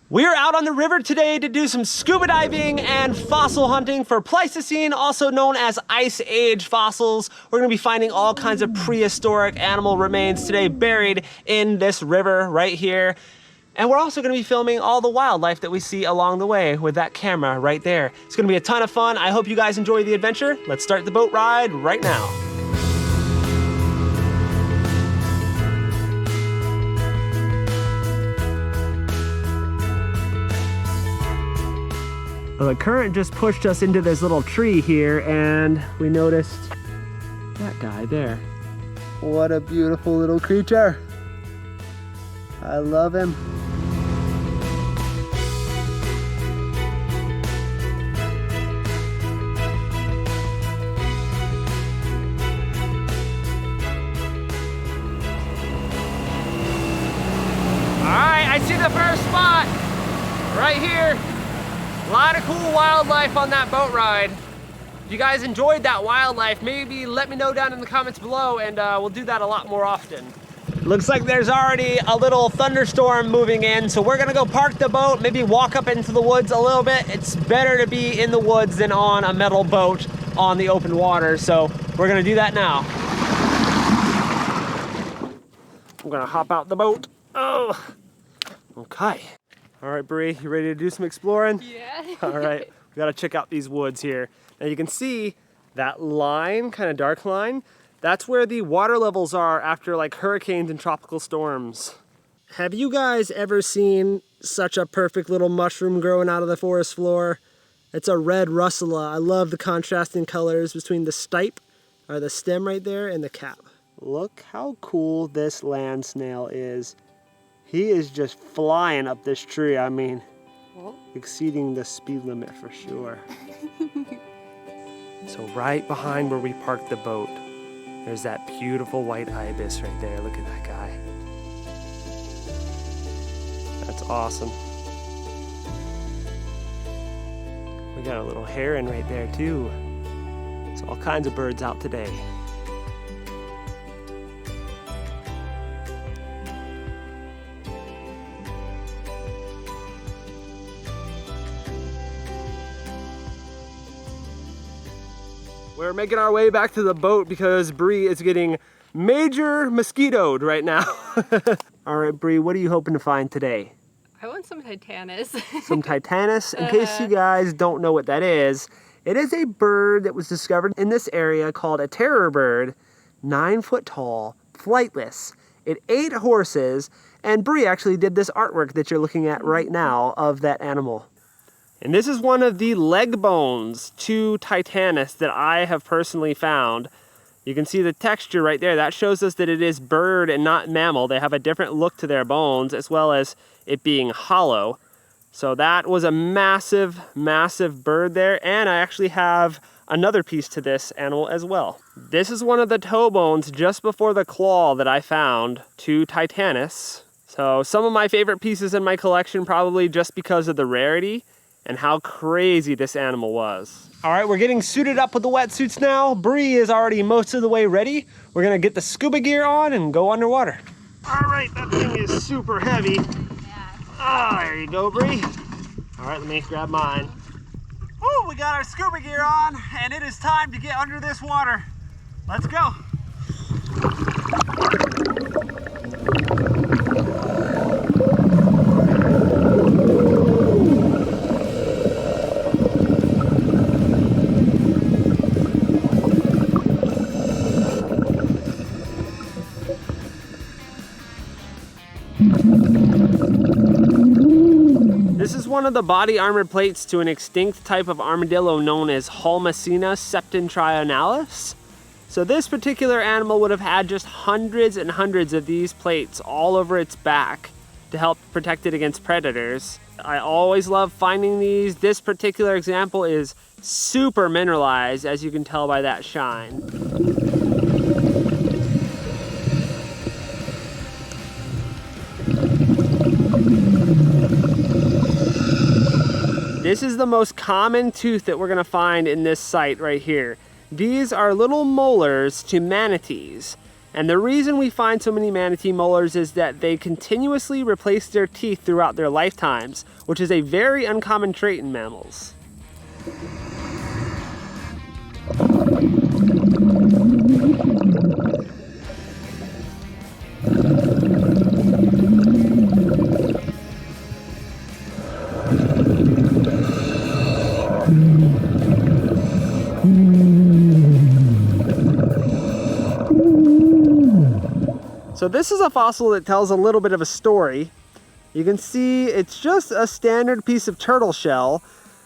We're out on the river today to do some scuba diving and fossil hunting for Pleistocene, also known as Ice Age fossils. We're gonna be finding all kinds of prehistoric animal remains today buried in this river right here. And we're also gonna be filming all the wildlife that we see along the way with that camera right there. It's gonna be a ton of fun. I hope you guys enjoy the adventure. Let's start the boat ride right now. Well, the current just pushed us into this little tree here and we noticed that guy there. What a beautiful little creature. I love him. All right, I see the first spot right here. A lot of cool wildlife on that boat ride. If you guys enjoyed that wildlife, maybe let me know down in the comments below and we'll do that a lot more often. Looks like there's already a little thunderstorm moving in, so we're gonna go park the boat, maybe walk up into the woods a little bit. It's better to be in the woods than on a metal boat on the open water, so we're gonna do that now. I'm gonna hop out the boat. Oh, okay. All right, Bree, you ready to do some exploring? Yeah. All right, we gotta check out these woods here. Now you can see that line, kind of dark line, that's where the water levels are after like hurricanes and tropical storms. Have you guys ever seen such a perfect little mushroom growing out of the forest floor? It's a red russula. I love the contrasting colors between the stipe, or the stem right there, and the cap. Look how cool this land snail is. He is just flying up this tree. I mean, exceeding the speed limit for sure. So right behind where we parked the boat, there's that beautiful white ibis right there. Look at that guy. That's awesome. We got a little heron right there too. There's all kinds of birds out today. We're making our way back to the boat because Bree is getting major mosquitoed right now. All right, Bree, what are you hoping to find today? I want some titanus. Some titanus? In case you guys don't know what that is, it is a bird that was discovered in this area called a terror bird, 9 foot tall, flightless. It ate horses, and Bree actually did this artwork that you're looking at right now of that animal. And this is one of the leg bones to titanus that I have personally found. You can see the texture right there. That shows us that it is bird and not mammal. They have a different look to their bones, as well as it being hollow. So that was a massive, massive bird there. And I actually have another piece to this animal as well. This is one of the toe bones just before the claw that I found to titanus. So some of my favorite pieces in my collection, probably just because of the rarity and how crazy this animal was. All right, we're getting suited up with the wetsuits now. Bree is already most of the way ready. We're gonna get the scuba gear on and go underwater. All right, that thing is super heavy. Yeah. Ah, there you go, Bree. All right, let me grab mine. Woo, we got our scuba gear on and it is time to get under this water. Let's go. This is one of the body armor plates to an extinct type of armadillo known as Holmesina septentrionalis. So this particular animal would have had just hundreds and hundreds of these plates all over its back to help protect it against predators. I always love finding these. This particular example is super mineralized, as you can tell by that shine. This is the most common tooth that we're gonna find in this site right here. These are little molars to manatees. And the reason we find so many manatee molars is that they continuously replace their teeth throughout their lifetimes, which is a very uncommon trait in mammals. So this is a fossil that tells a little bit of a story. You can see it's just a standard piece of turtle shell,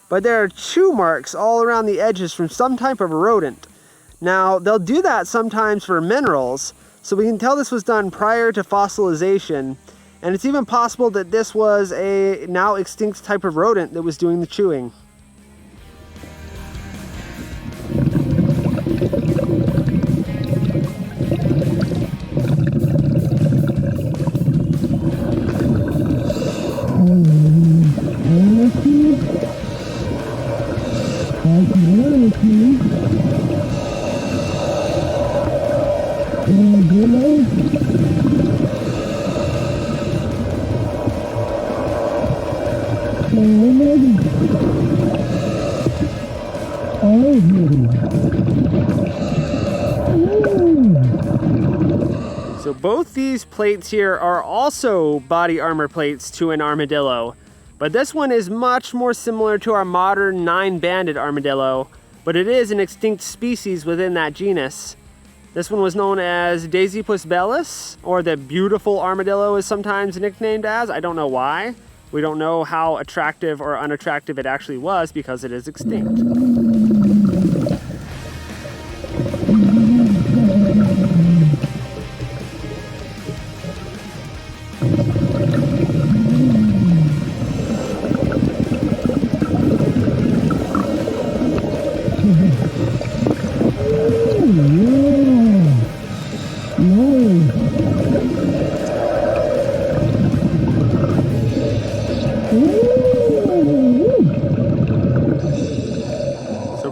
but there are chew marks all around the edges from some type of rodent. Now, they'll do that sometimes for minerals, so we can tell this was done prior to fossilization, and it's even possible that this was a now extinct type of rodent that was doing the chewing. So both these plates here are also body armor plates to an armadillo, but this one is much more similar to our modern 9-banded armadillo, but it is an extinct species within that genus. This one was known as Dasypus bellis, or the beautiful armadillo is sometimes nicknamed as. I don't know why. We don't know how attractive or unattractive it actually was because it is extinct.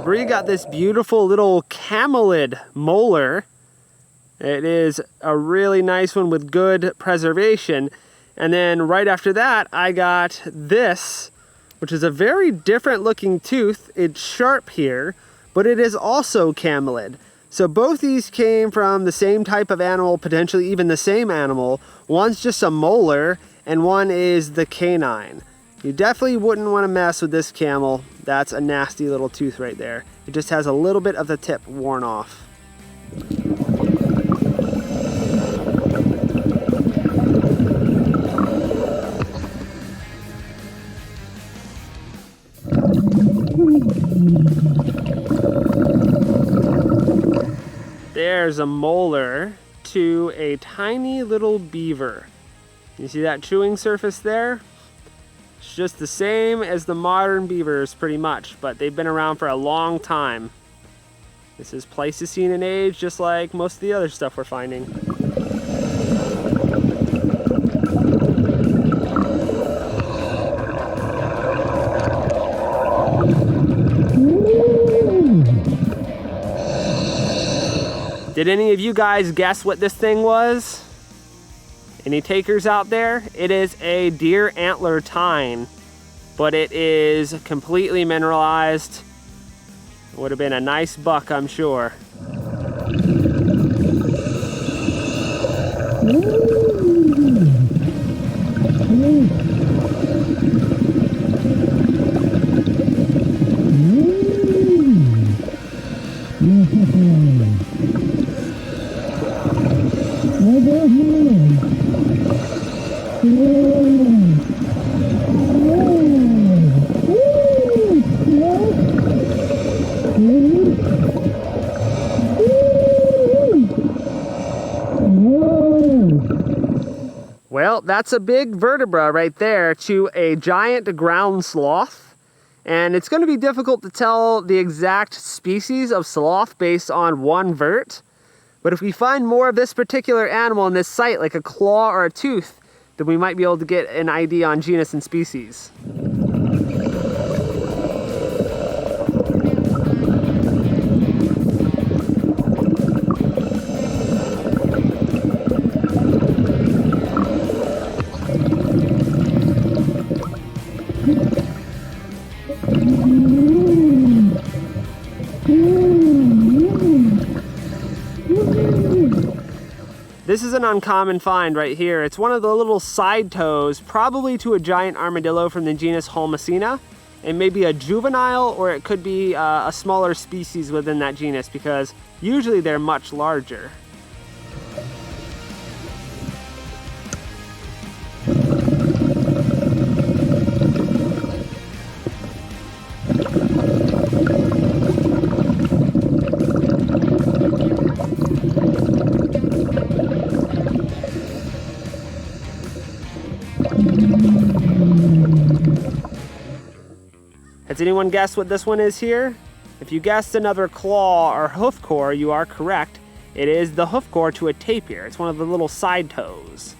Bree got this beautiful little Camelid molar. It is a really nice one with good preservation. And then right after that, I got this, which is a very different looking tooth. It's sharp here, but it is also Camelid. So both these came from the same type of animal, potentially even the same animal. One's just a molar, and one is the canine. You definitely wouldn't want to mess with this camel. That's a nasty little tooth right there. It just has a little bit of the tip worn off. There's a molar to a tiny little beaver. You see that chewing surface there? It's just the same as the modern beavers pretty much, but they've been around for a long time. This is Pleistocene in age, just like most of the other stuff we're finding. Did any of you guys guess what this thing was? Any takers out there? It is a deer antler tine, but it is completely mineralized. It would have been a nice buck, I'm sure. Well, that's a big vertebra right there to a giant ground sloth. And it's going to be difficult to tell the exact species of sloth based on one vert. But if we find more of this particular animal in this site, like a claw or a tooth, then we might be able to get an idea on genus and species. This is an uncommon find right here. It's one of the little side toes, probably to a giant armadillo from the genus Holmesina. It may be a juvenile, or it could be a smaller species within that genus, because usually they're much larger. Has anyone guessed what this one is here? If you guessed another claw or hoof core, you are correct. It is the hoof core to a tapir. It's one of the little side toes.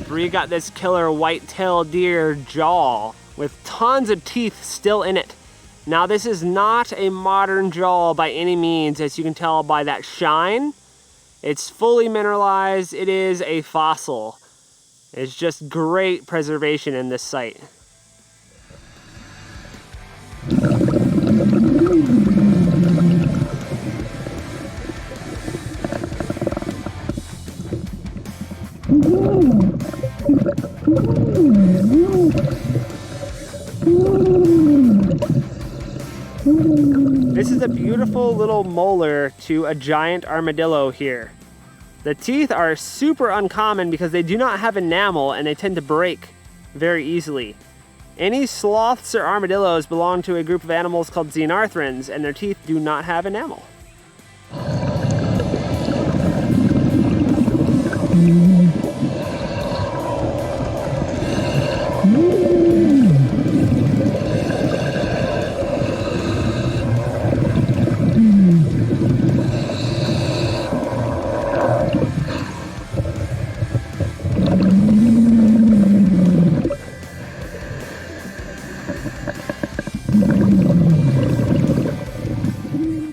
Bree got this killer white-tailed deer jaw with tons of teeth still in it. Now this is not a modern jaw by any means, as you can tell by that shine. It's fully mineralized. It is a fossil. It's just great preservation in this site. This is a beautiful little molar to a giant armadillo here. The teeth are super uncommon because they do not have enamel and they tend to break very easily. Any sloths or armadillos belong to a group of animals called xenarthrans, and their teeth do not have enamel.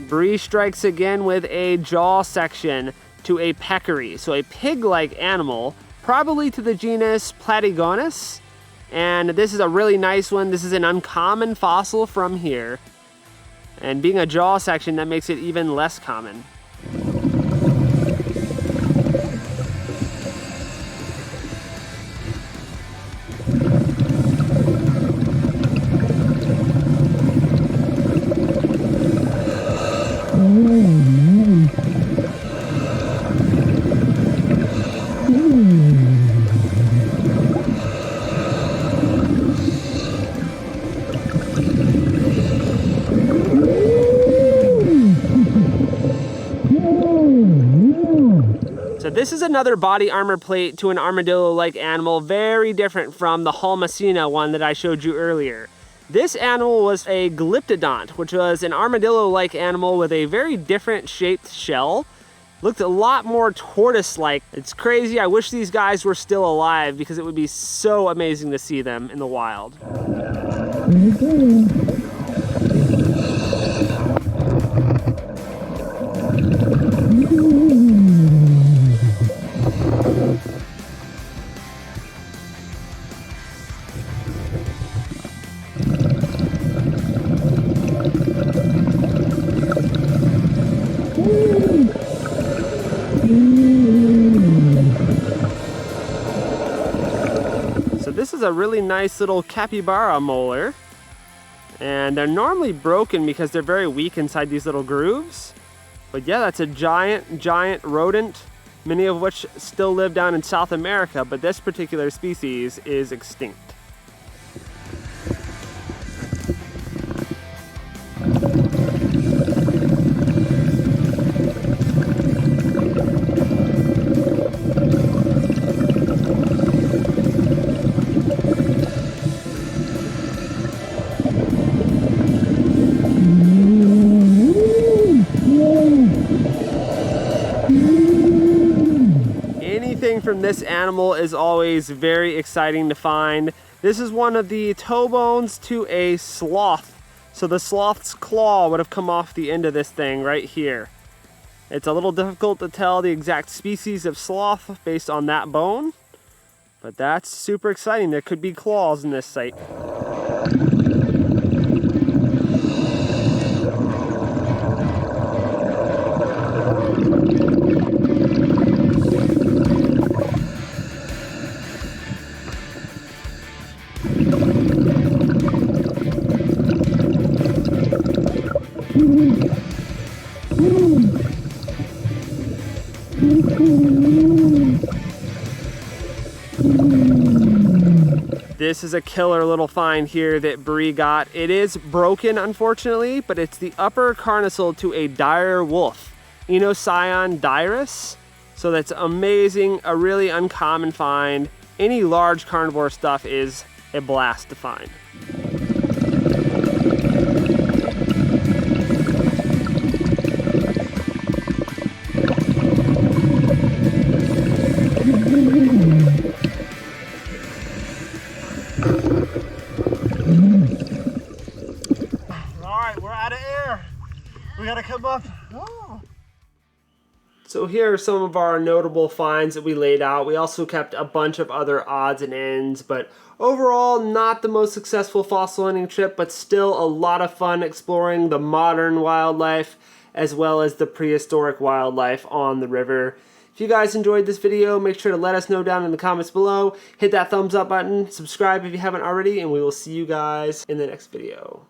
Bree strikes again with a jaw section to a peccary, so a pig-like animal, probably to the genus Platygonus. And this is a really nice one. This is an uncommon fossil from here. And being a jaw section, that makes it even less common. So this is another body armor plate to an armadillo-like animal, very different from the Holmesina one that I showed you earlier. This animal was a glyptodont, which was an armadillo-like animal with a very different shaped shell. Looked a lot more tortoise-like. It's crazy. I wish these guys were still alive because it would be so amazing to see them in the wild. This is a really nice little capybara molar, and they're normally broken because they're very weak inside these little grooves. But yeah, that's a giant rodent, many of which still live down in South America, but this particular species is extinct. Anything from this animal is always very exciting to find. This is one of the toe bones to a sloth. So the sloth's claw would have come off the end of this thing right here. It's a little difficult to tell the exact species of sloth based on that bone, but that's super exciting. There could be claws in this site. This is a killer little find here that Bree got. It is broken, unfortunately, but it's the upper carnassial to a dire wolf, Enoscion dirus. So that's amazing, a really uncommon find. Any large carnivore stuff is a blast to find. We're out of air. We gotta come up. Oh. So here are some of our notable finds that we laid out. We also kept a bunch of other odds and ends, but overall not the most successful fossil hunting trip, but still a lot of fun exploring the modern wildlife as well as the prehistoric wildlife on the river. If you guys enjoyed this video, make sure to let us know down in the comments below. Hit that thumbs up button, subscribe if you haven't already, and we will see you guys in the next video.